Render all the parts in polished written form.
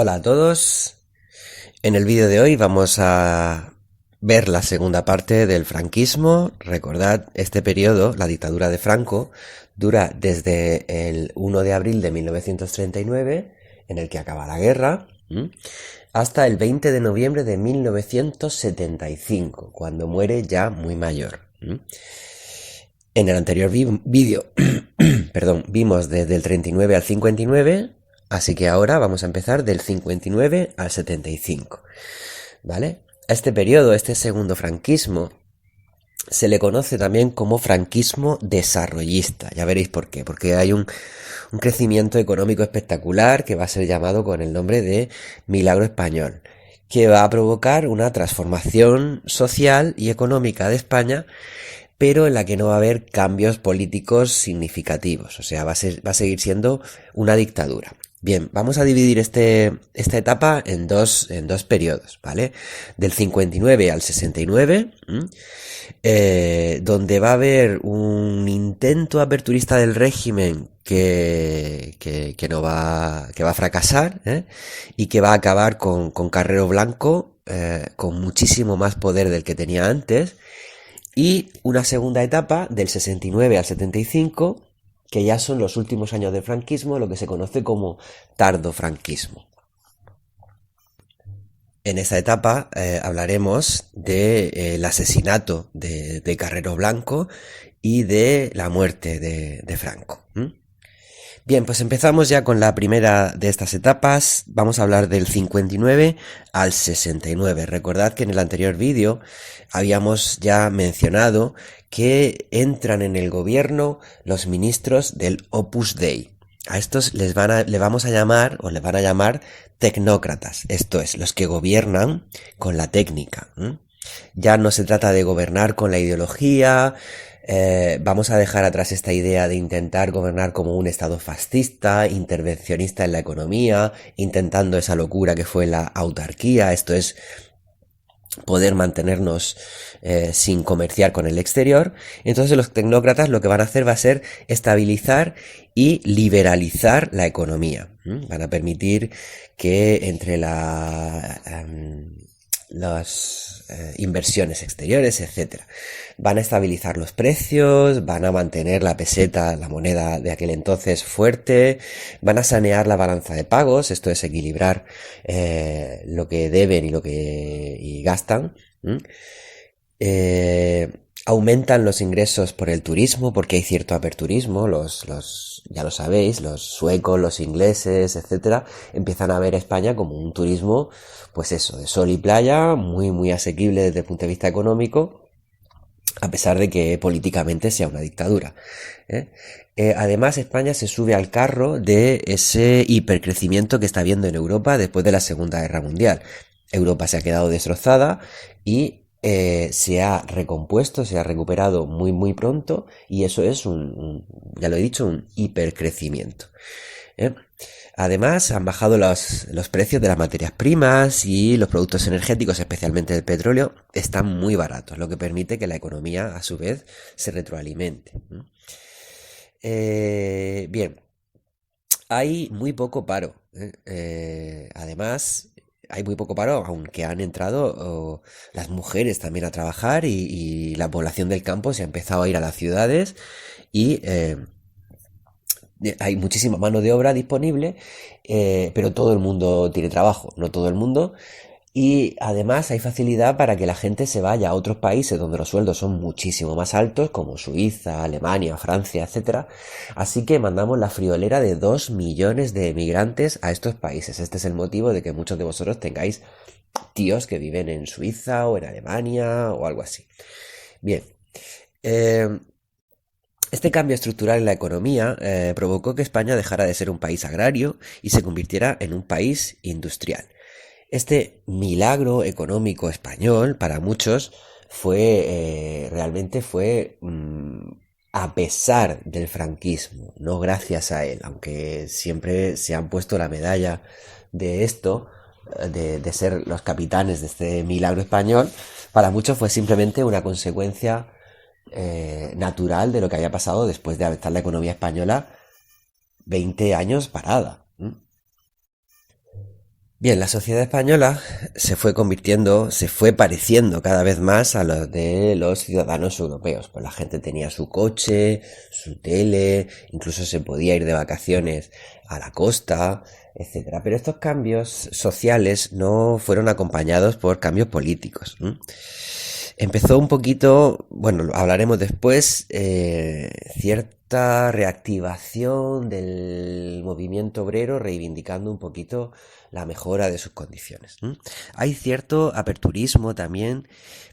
Hola a todos. En el vídeo de hoy vamos a ver la segunda parte del franquismo. Recordad, este periodo, la dictadura de Franco, dura desde el 1 de abril de 1939, en el que acaba la guerra, hasta el 20 de noviembre de 1975, cuando muere ya muy mayor. En el anterior vídeo, perdón, vimos desde el 39 al 59, así que ahora vamos a empezar del 59 al 75, ¿vale? A este periodo, este segundo franquismo, se le conoce también como franquismo desarrollista. Ya veréis por qué. Porque hay un crecimiento económico espectacular que va a ser llamado con el nombre de Milagro Español, que va a provocar una transformación social y económica de España, pero en la que no va a haber cambios políticos significativos. O sea, va a seguir siendo una dictadura. Bien, vamos a dividir esta etapa en dos periodos, ¿vale? Del 59 al 69, donde va a haber un intento aperturista del régimen que no va, que va a fracasar, ¿eh? Y que va a acabar con Carrero Blanco, con muchísimo más poder del que tenía antes, y una segunda etapa del 69 al 75, que ya son los últimos años del franquismo, lo que se conoce como tardofranquismo. En esta etapa hablaremos del asesinato de Carrero Blanco y de la muerte de Franco. Bien, pues empezamos ya con la primera de estas etapas. Vamos a hablar del 59 al 69. Recordad que en el anterior vídeo habíamos ya mencionado que entran en el gobierno los ministros del Opus Dei. A estos le vamos a llamar, o le van a llamar, tecnócratas. Esto es, los que gobiernan con la técnica. Ya no se trata de gobernar con la ideología. Vamos a dejar atrás esta idea de intentar gobernar como un estado fascista, intervencionista en la economía, intentando esa locura que fue la autarquía. Esto es poder mantenernos sin comerciar con el exterior. Entonces los tecnócratas lo que van a hacer va a ser estabilizar y liberalizar la economía. Van a permitir que entre las inversiones exteriores, etcétera, van a estabilizar los precios, van a mantener la peseta, la moneda de aquel entonces, fuerte, van a sanear la balanza de pagos, esto es equilibrar lo que deben y lo que gastan. Aumentan los ingresos por el turismo, porque hay cierto aperturismo, ya lo sabéis, los suecos, los ingleses, etcétera, empiezan a ver España como un turismo, pues eso, de sol y playa, muy, muy asequible desde el punto de vista económico, a pesar de que políticamente sea una dictadura. Además, España se sube al carro de ese hipercrecimiento que está habiendo en Europa después de la Segunda Guerra Mundial. Europa se ha quedado destrozada y se ha recompuesto, se ha recuperado muy muy pronto, y eso es ya lo he dicho, un hipercrecimiento. ¿eh? Además, han bajado los precios de las materias primas y los productos energéticos, especialmente el petróleo, están muy baratos, lo que permite que la economía, a su vez, se retroalimente. Bien, hay muy poco paro. Además, hay muy poco paro, aunque han entrado las mujeres también a trabajar, y la población del campo se ha empezado a ir a las ciudades, y hay muchísima mano de obra disponible, pero todo el mundo tiene trabajo, no todo el mundo. Y además hay facilidad para que la gente se vaya a otros países donde los sueldos son muchísimo más altos, como Suiza, Alemania, Francia, etcétera. Así que mandamos la friolera de 2 millones de emigrantes a estos países. Este es el motivo de que muchos de vosotros tengáis tíos que viven en Suiza o en Alemania o algo así. Bien. Eh, este cambio estructural en la economía provocó que España dejara de ser un país agrario y se convirtiera en un país industrial. Este milagro económico español, para muchos, realmente fue a pesar del franquismo, no gracias a él, aunque siempre se han puesto la medalla de esto, de ser los capitanes de este milagro español. Para muchos fue simplemente una consecuencia natural de lo que había pasado después de estar la economía española 20 años parada. Bien, la sociedad española se fue pareciendo cada vez más a los de los ciudadanos europeos. Pues la gente tenía su coche, su tele, incluso se podía ir de vacaciones a la costa, etcétera. Pero estos cambios sociales no fueron acompañados por cambios políticos. Empezó un poquito, bueno, hablaremos después, cierta reactivación del movimiento obrero reivindicando un poquito la mejora de sus condiciones. Hay cierto aperturismo también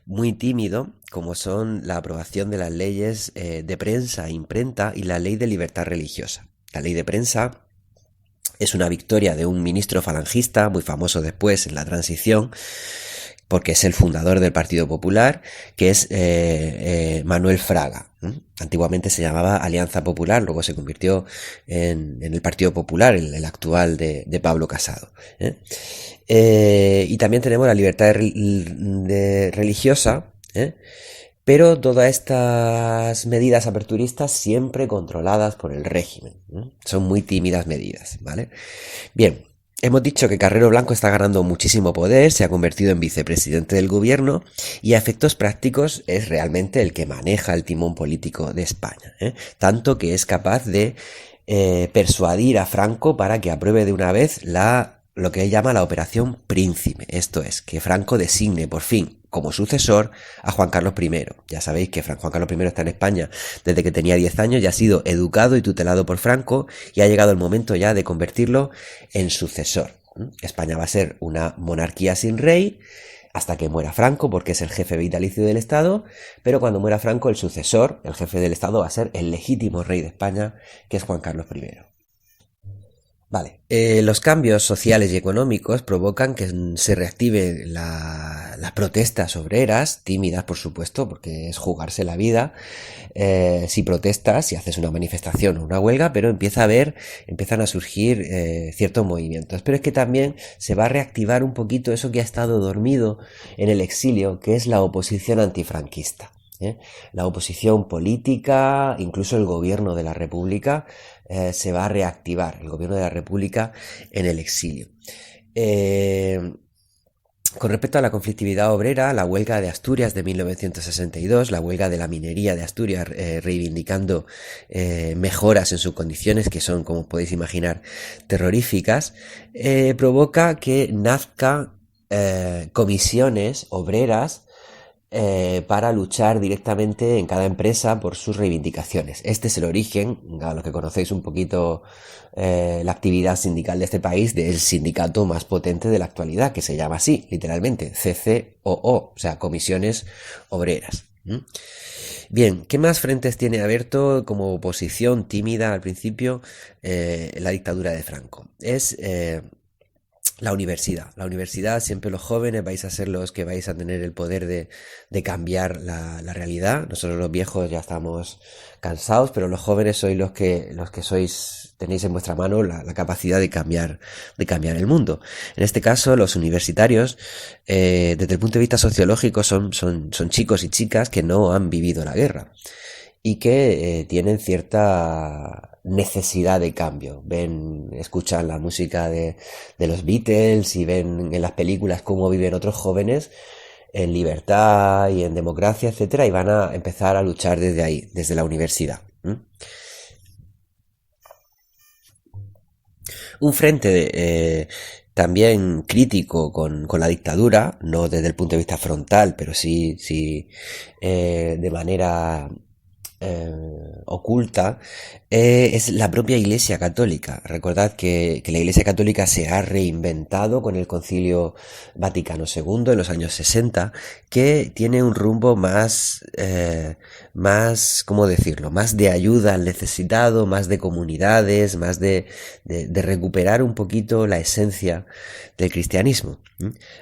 muy tímido, como son la aprobación de las leyes de prensa e imprenta y la ley de libertad religiosa. La ley de prensa es una victoria de un ministro falangista, muy famoso después en la transición, porque es el fundador del Partido Popular, que es Manuel Fraga. Antiguamente se llamaba Alianza Popular, luego se convirtió en el Partido Popular, el actual de Pablo Casado. Y también tenemos la libertad religiosa, pero todas estas medidas aperturistas siempre controladas por el régimen. Son muy tímidas medidas, ¿vale? Bien, hemos dicho que Carrero Blanco está ganando muchísimo poder, se ha convertido en vicepresidente del gobierno y a efectos prácticos es realmente el que maneja el timón político de España, tanto que es capaz de persuadir a Franco para que apruebe de una vez lo que él llama la Operación Príncipe, esto es, que Franco designe por fin como sucesor a Juan Carlos I. Ya sabéis que Juan Carlos I está en España desde que tenía 10 años, ya ha sido educado y tutelado por Franco y ha llegado el momento ya de convertirlo en sucesor. España va a ser una monarquía sin rey hasta que muera Franco, porque es el jefe vitalicio del Estado, pero cuando muera Franco, el sucesor, el jefe del Estado, va a ser el legítimo rey de España, que es Juan Carlos I. Vale, los cambios sociales y económicos provocan que se reactiven las protestas obreras, tímidas por supuesto, porque es jugarse la vida, si protestas, si haces una manifestación o una huelga, pero empiezan a surgir ciertos movimientos. Pero es que también se va a reactivar un poquito eso que ha estado dormido en el exilio, que es la oposición antifranquista. La oposición política, incluso el gobierno de la República, se va a reactivar, el gobierno de la República en el exilio. Con respecto a la conflictividad obrera, la huelga de Asturias de 1962, la huelga de la minería de Asturias, reivindicando mejoras en sus condiciones, que son, como podéis imaginar, terroríficas, provoca que nazcan comisiones obreras para luchar directamente en cada empresa por sus reivindicaciones. Este es el origen, a los que conocéis un poquito la actividad sindical de este país, del sindicato más potente de la actualidad, que se llama así, literalmente, CCOO, o sea, Comisiones Obreras. Bien, ¿qué más frentes tiene abierto como oposición tímida al principio la dictadura de Franco? Es la universidad. La universidad, siempre los jóvenes vais a ser los que vais a tener el poder de cambiar la realidad. Nosotros los viejos ya estamos cansados, pero los jóvenes sois los que tenéis en vuestra mano la capacidad de cambiar el mundo. En este caso, los universitarios, desde el punto de vista sociológico, son chicos y chicas que no han vivido la guerra y que tienen cierta necesidad de cambio. Escuchan la música de los Beatles y ven en las películas cómo viven otros jóvenes en libertad y en democracia, etcétera, y van a empezar a luchar desde ahí, desde la universidad. Un frente también crítico con la dictadura, no desde el punto de vista frontal, pero sí de manera oculta, es la propia Iglesia Católica. Recordad que la Iglesia Católica se ha reinventado con el Concilio Vaticano II en los años 60, que tiene un rumbo ¿cómo decirlo? Más de ayuda al necesitado, más de comunidades, más de recuperar un poquito la esencia del cristianismo.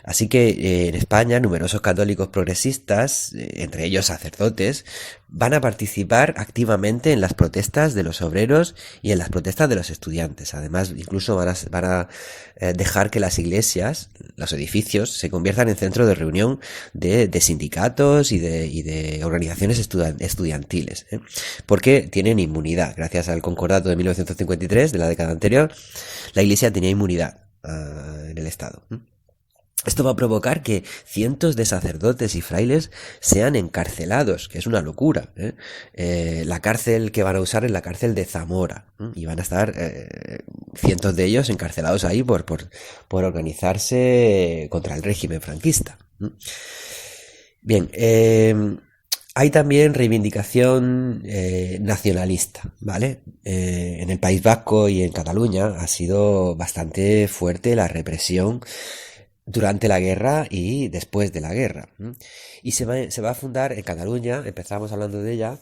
Así que en España numerosos católicos progresistas, entre ellos sacerdotes, van a participar activamente en las protestas de los obreros y en las protestas de los estudiantes. Además, incluso van a dejar que las iglesias, los edificios, se conviertan en centro de reunión de sindicatos y de organizaciones estudiantiles, porque tienen inmunidad. Gracias al concordato de 1953, de la década anterior, la iglesia tenía inmunidad. en el Estado. Esto va a provocar que cientos de sacerdotes y frailes sean encarcelados, que es una locura. La cárcel que van a usar es la cárcel de Zamora, y van a estar cientos de ellos encarcelados ahí por organizarse contra el régimen franquista. Bien, hay también reivindicación nacionalista, ¿vale? En el País Vasco y en Cataluña ha sido bastante fuerte la represión durante la guerra y después de la guerra. Y se va a fundar en Cataluña, empezamos hablando de ella,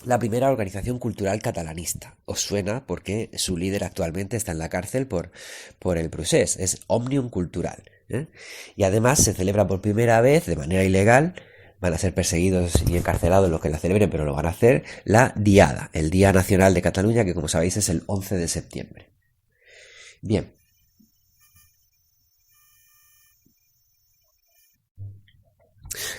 la primera organización cultural catalanista. Os suena porque su líder actualmente está en la cárcel por el procés, es Òmnium Cultural. Y además se celebra por primera vez, de manera ilegal, van a ser perseguidos y encarcelados los que la celebren, pero lo van a hacer, la Diada, el Día Nacional de Cataluña, que como sabéis es el 11 de septiembre. Bien.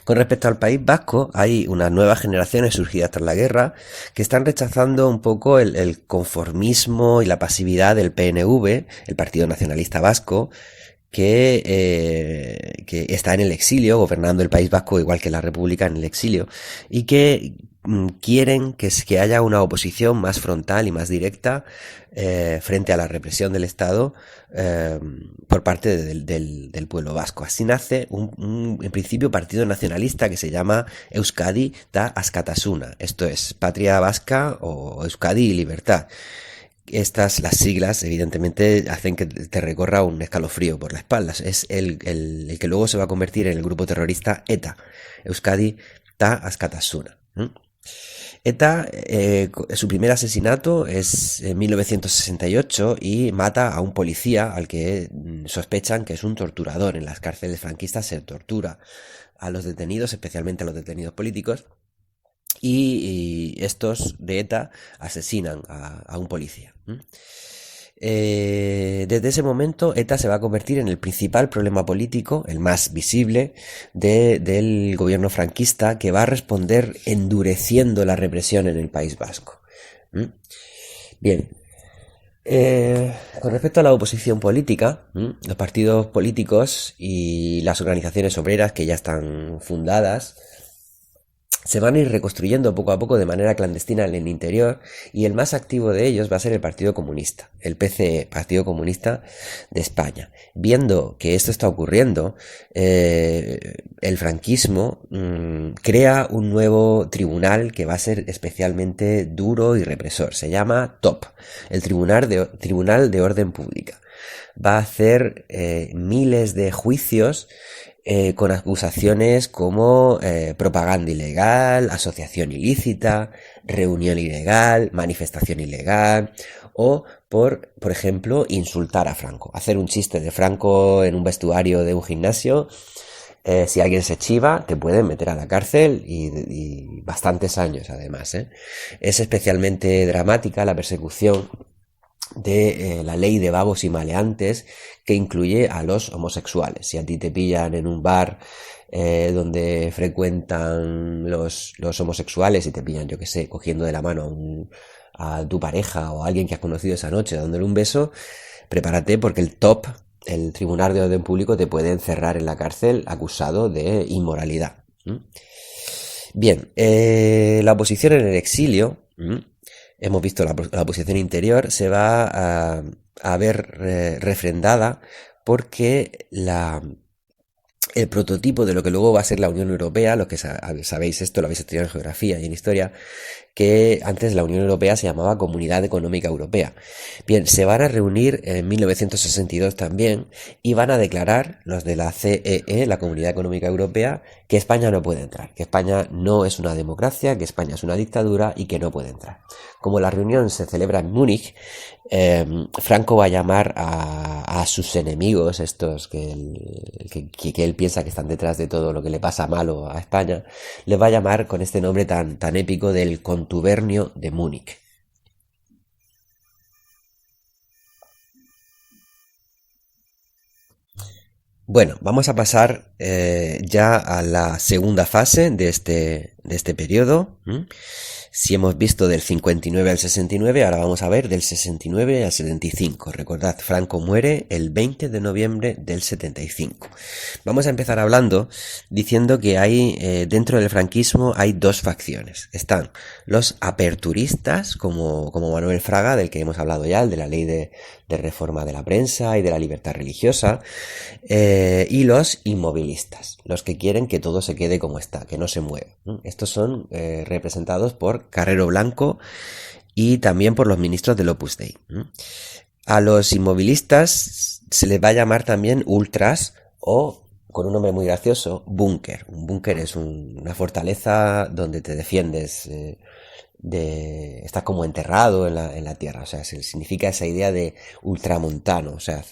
Con respecto al País Vasco, hay unas nuevas generaciones surgidas tras la guerra que están rechazando un poco el conformismo y la pasividad del PNV, el Partido Nacionalista Vasco, que está en el exilio, gobernando el País Vasco igual que la República en el exilio, y que quieren que haya una oposición más frontal y más directa frente a la represión del Estado por parte del pueblo vasco. Así nace en principio, partido nacionalista que se llama Euskadi da Askatasuna, esto es Patria Vasca o Euskadi y Libertad. Las siglas, evidentemente, hacen que te recorra un escalofrío por la espalda. Es el que luego se va a convertir en el grupo terrorista ETA, Euskadi da Askatasuna. ETA, su primer asesinato es en 1968 y mata a un policía al que sospechan que es un torturador. En las cárceles franquistas se tortura a los detenidos, especialmente a los detenidos políticos, y estos de ETA asesinan a un policía. Desde ese momento ETA se va a convertir en el principal problema político, el más visible del gobierno franquista, que va a responder endureciendo la represión en el País Vasco. Bien, con respecto a la oposición política, los partidos políticos y las organizaciones obreras que ya están fundadas se van a ir reconstruyendo poco a poco de manera clandestina en el interior, y el más activo de ellos va a ser el Partido Comunista, el PCE, Partido Comunista de España. Viendo que esto está ocurriendo, el franquismo crea un nuevo tribunal que va a ser especialmente duro y represor. Se llama TOP, el Tribunal de Orden Pública. Va a hacer miles de juicios con acusaciones como propaganda ilegal, asociación ilícita, reunión ilegal, manifestación ilegal, o por ejemplo, insultar a Franco, hacer un chiste de Franco en un vestuario de un gimnasio. Si alguien se chiva, te pueden meter a la cárcel y bastantes años además. Es especialmente dramática la persecución de la ley de vagos y maleantes, que incluye a los homosexuales. Si a ti te pillan en un bar donde frecuentan los homosexuales y te pillan, yo que sé, cogiendo de la mano a tu pareja o a alguien que has conocido esa noche dándole un beso, prepárate porque el TOP, el Tribunal de Orden Público, te puede encerrar en la cárcel acusado de inmoralidad. Bien, la oposición en el exilio, hemos visto la oposición interior, se va a ver refrendada porque el prototipo de lo que luego va a ser la Unión Europea, los que sabéis esto, lo habéis estudiado en geografía y en historia, que antes la Unión Europea se llamaba Comunidad Económica Europea. Bien, se van a reunir en 1962 también y van a declarar los de la CEE, la Comunidad Económica Europea, que España no puede entrar, que España no es una democracia, que España es una dictadura y que no puede entrar. Como la reunión se celebra en Múnich, Franco va a llamar a sus enemigos, estos que él piensa que están detrás de todo lo que le pasa malo a España, les va a llamar con este nombre tan épico del Contubernio de Múnich. Bueno, vamos a pasar ya a la segunda fase de este periodo. Si hemos visto del 59 al 69, ahora vamos a ver del 69 al 75. Recordad, Franco muere el 20 de noviembre del 75. Vamos a empezar hablando diciendo que hay dentro del franquismo hay dos facciones. Están los aperturistas, como Manuel Fraga, del que hemos hablado ya, el de la ley de reforma de la prensa y de la libertad religiosa, y los inmovilistas, los que quieren que todo se quede como está, que no se mueva. Estos son representados por Carrero Blanco y también por los ministros del Opus Dei. A los inmovilistas se les va a llamar también ultras o, con un nombre muy gracioso, búnker. Un búnker es una fortaleza donde te defiendes, estás como enterrado en la tierra. O sea, significa esa idea de ultramontano. O sea,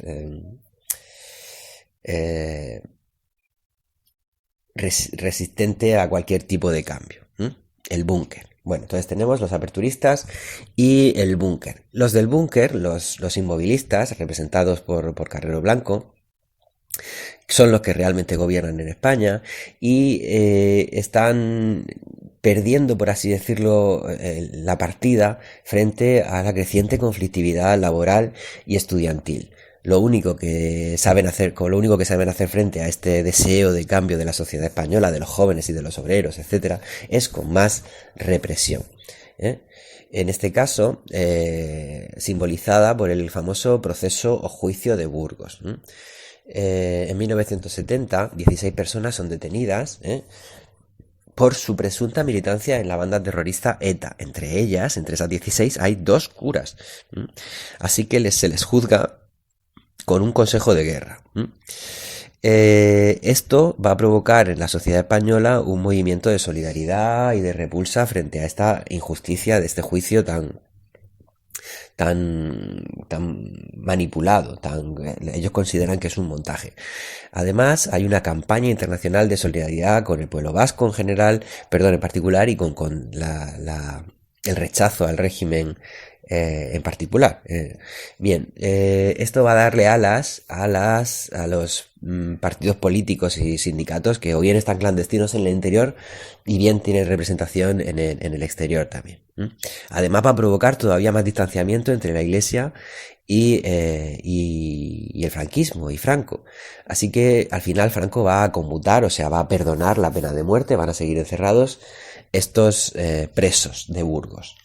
resistente a cualquier tipo de cambio. El búnker. Bueno, entonces tenemos los aperturistas y el búnker. Los del búnker, los inmovilistas, representados por Carrero Blanco, son los que realmente gobiernan en España y están perdiendo, por así decirlo, la partida frente a la creciente conflictividad laboral y estudiantil. Lo único que saben hacer frente a este deseo de cambio de la sociedad española, de los jóvenes y de los obreros, etcétera, es con más represión. En este caso, simbolizada por el famoso proceso o juicio de Burgos. En 1970, 16 personas son detenidas por su presunta militancia en la banda terrorista ETA. Entre esas 16, hay 2 curas. Así que se les juzga con un consejo de guerra. Esto va a provocar en la sociedad española un movimiento de solidaridad y de repulsa frente a esta injusticia de este juicio tan manipulado, ellos consideran que es un montaje. Además, hay una campaña internacional de solidaridad con el pueblo vasco en particular, y con el rechazo al régimen en particular. Esto va a darle alas a los partidos políticos y sindicatos que o bien están clandestinos en el interior y bien tienen representación en el exterior también. Además va a provocar todavía más distanciamiento entre la Iglesia y el franquismo y Franco. Así que al final Franco va a conmutar, o sea, va a perdonar la pena de muerte, van a seguir encerrados estos presos de Burgos.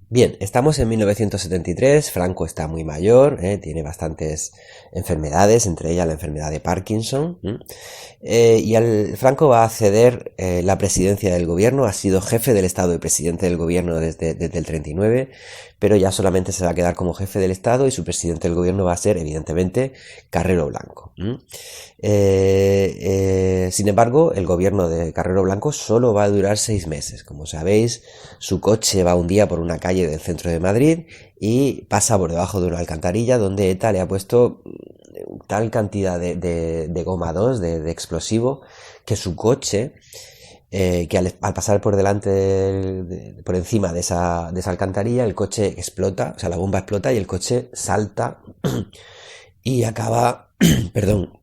Bien, estamos en 1973, Franco está muy mayor, tiene bastantes enfermedades, entre ellas la enfermedad de Parkinson, y Franco va a ceder la presidencia del gobierno, ha sido jefe del Estado y presidente del gobierno desde el 39, pero ya solamente se va a quedar como jefe del Estado y su presidente del gobierno va a ser, evidentemente, Carrero Blanco. Sin embargo, el gobierno de Carrero Blanco solo va a durar 6 meses. Como sabéis, su coche va un día por una calle del centro de Madrid y pasa por debajo de una alcantarilla donde ETA le ha puesto tal cantidad de goma 2, de explosivo, que su coche, que al pasar por delante, por encima de esa alcantarilla, el coche explota, o sea, la bomba explota y el coche salta y acaba, perdón,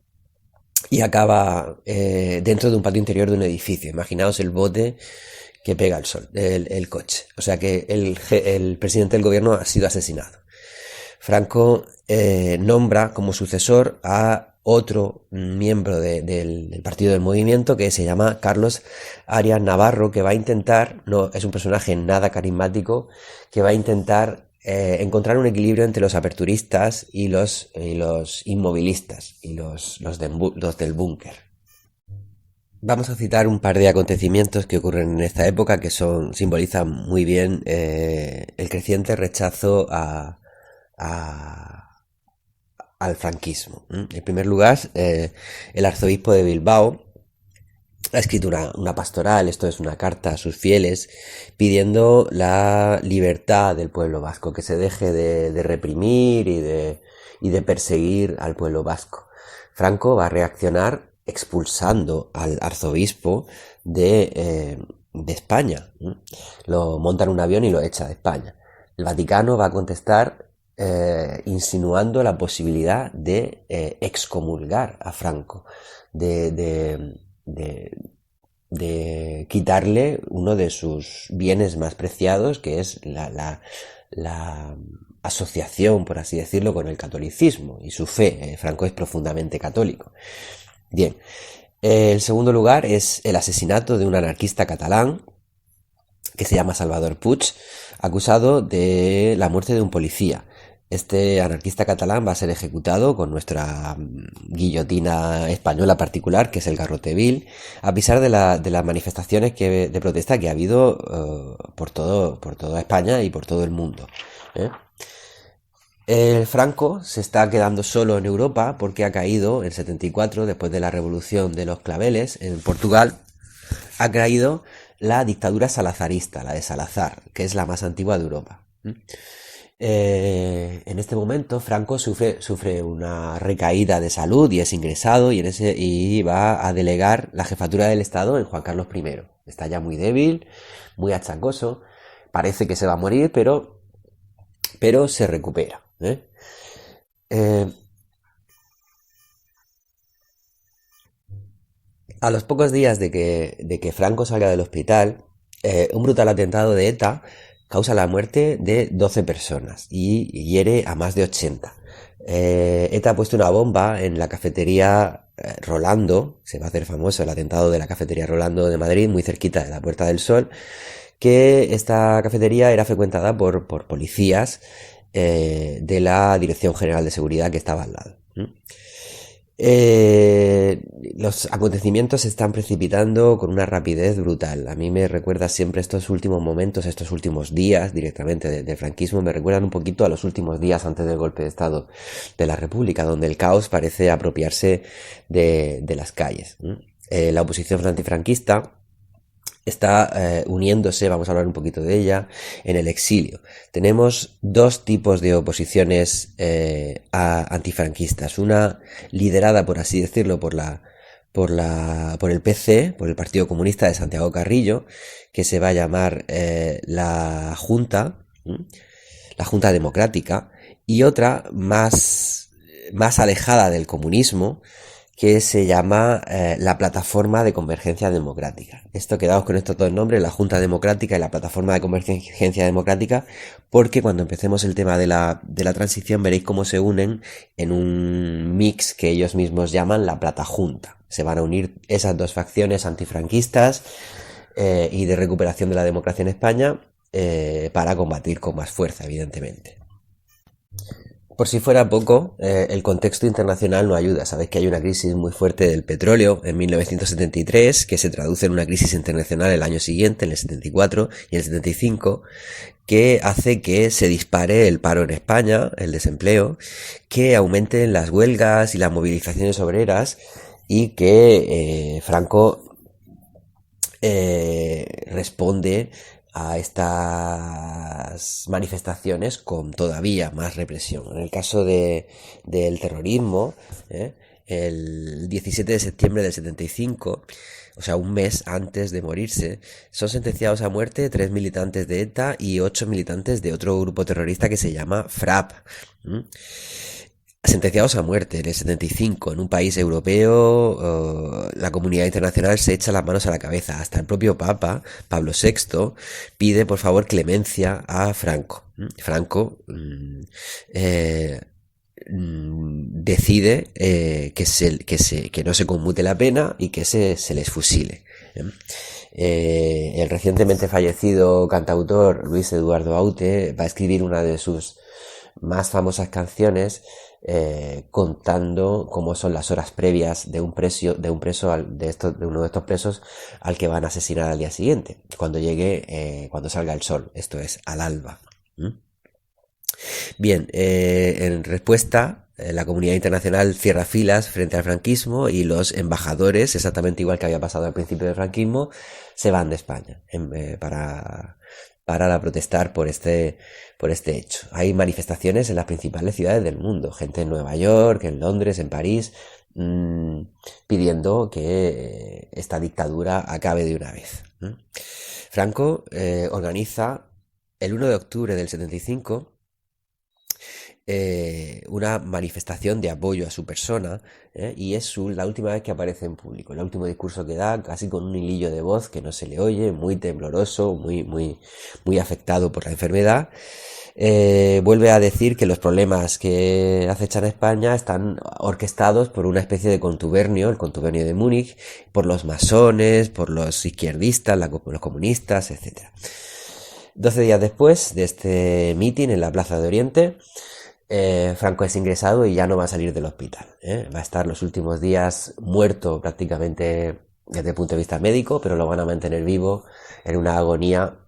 dentro de un patio interior de un edificio. Imaginaos el bote que pega el sol, el coche. O sea que el presidente del gobierno ha sido asesinado. Franco nombra como sucesor a otro miembro del partido del movimiento que se llama Carlos Arias Navarro, que va a intentar, no es un personaje nada carismático, que va a intentar encontrar un equilibrio entre los aperturistas y los inmovilistas y los del búnker. Vamos a citar un par de acontecimientos que ocurren en esta época que simbolizan muy bien el creciente rechazo al franquismo. En primer lugar, el arzobispo de Bilbao ha escrito una pastoral, esto es una carta a sus fieles, pidiendo la libertad del pueblo vasco, que se deje de reprimir y de perseguir al pueblo vasco. Franco va a reaccionar expulsando al arzobispo de España. Lo monta en un avión y lo echa de España. El Vaticano va a contestar insinuando la posibilidad de excomulgar a Franco, de, de, de, de quitarle uno de sus bienes más preciados, que es la asociación, por así decirlo, con el catolicismo y su fe. Franco es profundamente católico. Bien, el segundo lugar es el asesinato de un anarquista catalán que se llama Salvador Puig, acusado de la muerte de un policía. Este anarquista catalán va a ser ejecutado con nuestra guillotina española particular, que es el garrote vil, a pesar de las manifestaciones de protesta que ha habido por toda España y por todo el mundo. ¿eh? El Franco se está quedando solo en Europa porque ha caído en 74, después de la revolución de los claveles en Portugal, ha caído la dictadura salazarista, la de Salazar, que es la más antigua de Europa. En este momento Franco sufre una recaída de salud y es ingresado y va a delegar la jefatura del Estado en Juan Carlos I. Está ya muy débil, muy achacoso, parece que se va a morir, pero se recupera. Eh, a los pocos días de que Franco salga del hospital, un brutal atentado de ETA causa la muerte de 12 personas y hiere a más de 80. ETA ha puesto una bomba en la cafetería Rolando, se va a hacer famoso el atentado de la cafetería Rolando de Madrid, muy cerquita de la Puerta del Sol, que esta cafetería era frecuentada por policías de la Dirección General de Seguridad que estaba al lado. Los acontecimientos se están precipitando con una rapidez brutal. A mí me recuerda siempre estos últimos momentos, estos últimos días directamente del franquismo, me recuerdan un poquito a los últimos días antes del golpe de Estado de la República, donde el caos parece apropiarse de las calles. La oposición antifranquista está uniéndose, vamos a hablar un poquito de ella, en el exilio. Tenemos dos tipos de oposiciones antifranquistas. Una liderada, por así decirlo, por el PC, por el Partido Comunista de Santiago Carrillo, que se va a llamar la Junta Democrática, y otra más alejada del comunismo, que se llama la Plataforma de Convergencia Democrática. Esto, quedaos con estos dos nombres, la Junta Democrática y la Plataforma de Convergencia Democrática, porque cuando empecemos el tema de la transición veréis cómo se unen en un mix que ellos mismos llaman la Platajunta. Se van a unir esas dos facciones antifranquistas y de recuperación de la democracia en España para combatir con más fuerza, evidentemente. Por si fuera poco, el contexto internacional no ayuda. Sabéis que hay una crisis muy fuerte del petróleo en 1973, que se traduce en una crisis internacional el año siguiente, en el 74 y el 75, que hace que se dispare el paro en España, el desempleo, que aumenten las huelgas y las movilizaciones obreras y que Franco responde a estas manifestaciones con todavía más represión. En el caso del terrorismo, el 17 de septiembre del 75, o sea, un mes antes de morirse, son sentenciados a muerte 3 militantes de ETA y 8 militantes de otro grupo terrorista que se llama FRAP. Sentenciados a muerte en el 75, en un país europeo, la comunidad internacional se echa las manos a la cabeza. Hasta el propio Papa, Pablo VI, pide por favor clemencia a Franco. Franco decide que no se conmute la pena y que se les fusile. El recientemente fallecido cantautor Luis Eduardo Aute va a escribir una de sus más famosas canciones contando cómo son las horas previas de uno de estos presos al que van a asesinar al día siguiente, cuando salga el sol, esto es, al alba. Bien, en respuesta, la comunidad internacional cierra filas frente al franquismo y los embajadores, exactamente igual que había pasado al principio del franquismo, se van de España para protestar por este hecho. Hay manifestaciones en las principales ciudades del mundo, gente en Nueva York, en Londres, en París, pidiendo que esta dictadura acabe de una vez. Franco organiza el 1 de octubre del 75 una manifestación de apoyo a su persona, y es la última vez que aparece en público, el último discurso que da, casi con un hilillo de voz que no se le oye, muy tembloroso, muy afectado por la enfermedad. Vuelve a decir que los problemas que acechan a España están orquestados por una especie de contubernio, el contubernio de Múnich, por los masones, por los izquierdistas, los comunistas, etcétera. 12 días después de este mitin en la Plaza de Oriente, Franco es ingresado y ya no va a salir del hospital. Va a estar los últimos días muerto prácticamente desde el punto de vista médico, pero lo van a mantener vivo en una agonía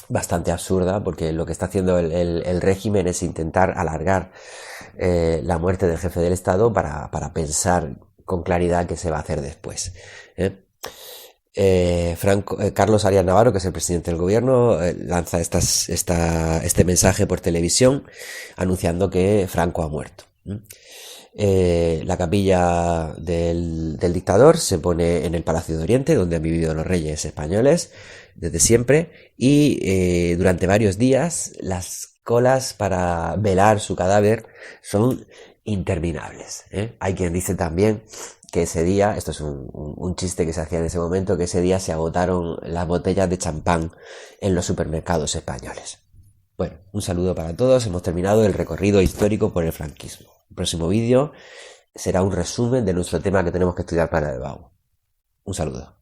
bastante absurda, porque lo que está haciendo el régimen es intentar alargar la muerte del jefe del Estado para pensar con claridad qué se va a hacer después. Carlos Arias Navarro, que es el presidente del gobierno, lanza este mensaje por televisión anunciando que Franco ha muerto. La capilla del dictador se pone en el Palacio de Oriente, donde han vivido los reyes españoles desde siempre, y durante varios días las colas para velar su cadáver son interminables. Hay quien dice también que ese día, esto es un chiste que se hacía en ese momento, que ese día se agotaron las botellas de champán en los supermercados españoles. Bueno, un saludo para todos, hemos terminado el recorrido histórico por el franquismo. El próximo vídeo será un resumen de nuestro tema que tenemos que estudiar para el BAU. Un saludo.